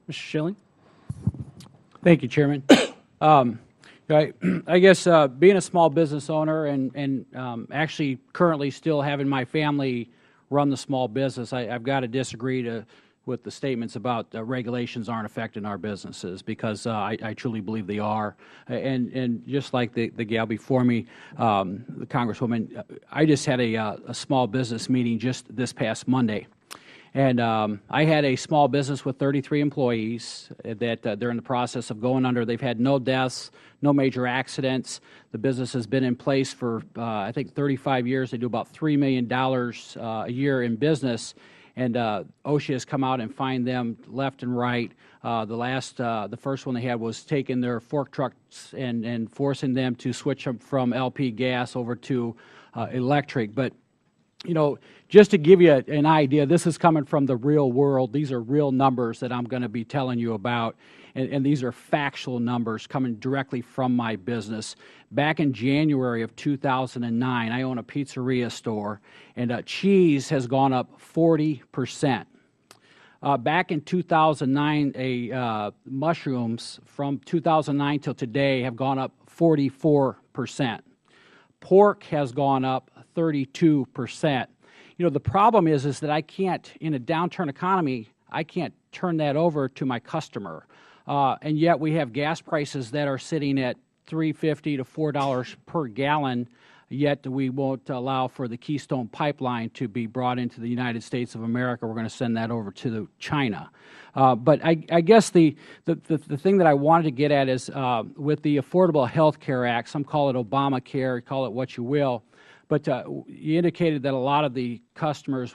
Mr. Schilling. Thank you, Chairman. I guess being a small business owner and actually currently still having my family run the small business, I've got to disagree with the statements about regulations aren't affecting our businesses, because I truly believe they are. And just like the gal before me, the Congresswoman, I just had a small business meeting just this past Monday. And I had a small business with 33 employees that they're in the process of going under. They've had no deaths, no major accidents. The business has been in place for, I think, 35 years. They do about $3 million a year in business. And OSHA has come out and fined them left and right. The first one they had was taking their fork trucks and forcing them to switch them from LP gas over to electric. But just to give you an idea, this is coming from the real world. These are real numbers that I'm going to be telling you about, and these are factual numbers coming directly from my business. Back in January of 2009, I own a pizzeria store, and cheese has gone up 40%. Back in 2009, mushrooms from 2009 till today have gone up 44%. Pork has gone up 32%. The problem is that I can't, in a downturn economy, I can't turn that over to my customer. And yet we have gas prices that are sitting at $3.50 to $4 per gallon, yet we won't allow for the Keystone Pipeline to be brought into the United States of America. We're going to send that over to China. But I guess the thing that I wanted to get at is with the Affordable Health Care Act, some call it Obamacare, call it what you will, but you indicated that a lot of the customers,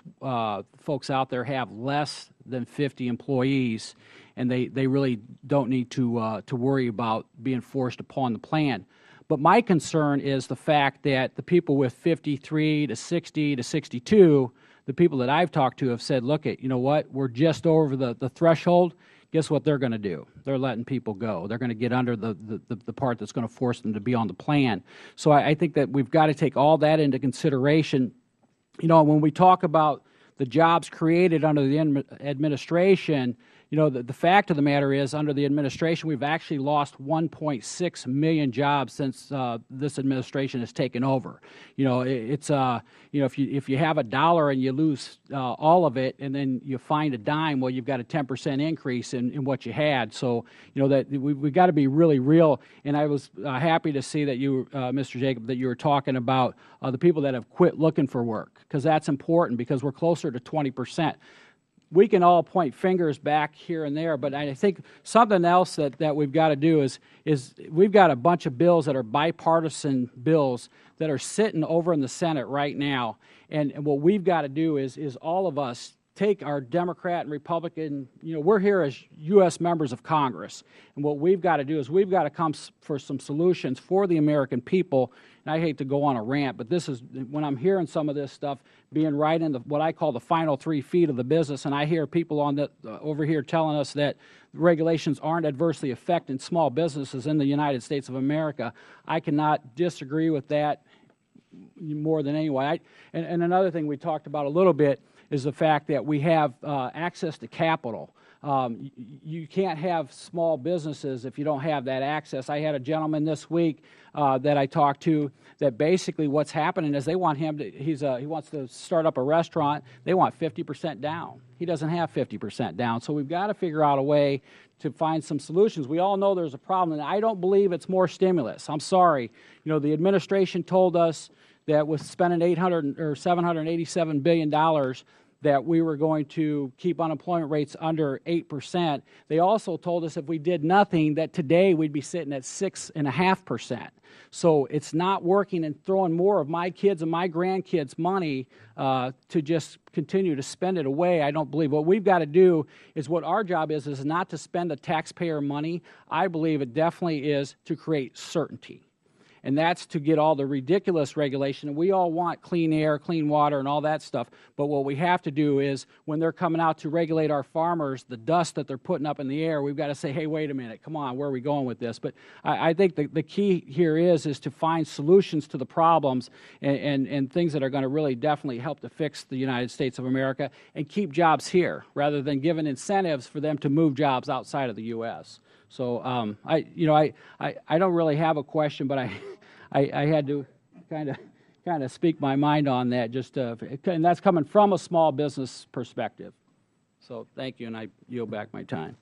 folks out there, have less than 50 employees, and they really don't need to worry about being forced upon the plan. But my concern is the fact that the people with 53 to 60 to 62, the people that I've talked to have said, look, you know what, we're just over the threshold. Guess what they're going to do? They're letting people go. They're going to get under the part that's going to force them to be on the plan. So I think that we've got to take all that into consideration. When we talk about the jobs created under the administration, the fact of the matter is, under the administration, we've actually lost 1.6 million jobs since this administration has taken over. It's if you have a dollar and you lose all of it, and then you find a dime, well, you've got a 10% increase in what you had. So that we've got to be really real. And I was happy to see that you, Mr. Jacob, that you were talking about the people that have quit looking for work, because that's important, because we're closer to 20%. We can all point fingers back here and there, but I think something else that we've got to do is we've got a bunch of bills that are bipartisan bills that are sitting over in the Senate right now, and what we've got to do is all of us take our Democrat and Republican, we're here as U.S. members of Congress, and what we've got to do is we've got to come for some solutions for the American people. And I hate to go on a rant, but this is, when I'm hearing some of this stuff being right in what I call the final 3 feet of the business, and I hear people over here telling us that regulations aren't adversely affecting small businesses in the United States of America, I cannot disagree with that more than anyone. And another thing we talked about a little bit is the fact that we have access to capital. You can't have small businesses if you don't have that access. I had a gentleman this week that I talked to that basically what's happening is they want him to, he wants to start up a restaurant. They want 50% down. He doesn't have 50% down. So we've got to figure out a way to find some solutions. We all know there's a problem, and I don't believe it's more stimulus. I'm sorry. The administration told us that with spending $787 billion, that we were going to keep unemployment rates under 8%. They also told us if we did nothing, that today we'd be sitting at 6.5%. So it's not working, and throwing more of my kids' and my grandkids' money to just continue to spend it away, I don't believe. What we've got to do is, what our job is not to spend the taxpayer money. I believe it definitely is to create certainty. and that's to get all the ridiculous regulation. And we all want clean air, clean water, and all that stuff. But what we have to do is, when they're coming out to regulate our farmers, the dust that they're putting up in the air, we've got to say, hey, wait a minute, come on, where are we going with this? But I think the key here is to find solutions to the problems and things that are going to really definitely help to fix the United States of America and keep jobs here, rather than giving incentives for them to move jobs outside of the U.S. So I don't really have a question, but I had to kind of speak my mind on that, and that's coming from a small business perspective. So thank you, and I yield back my time.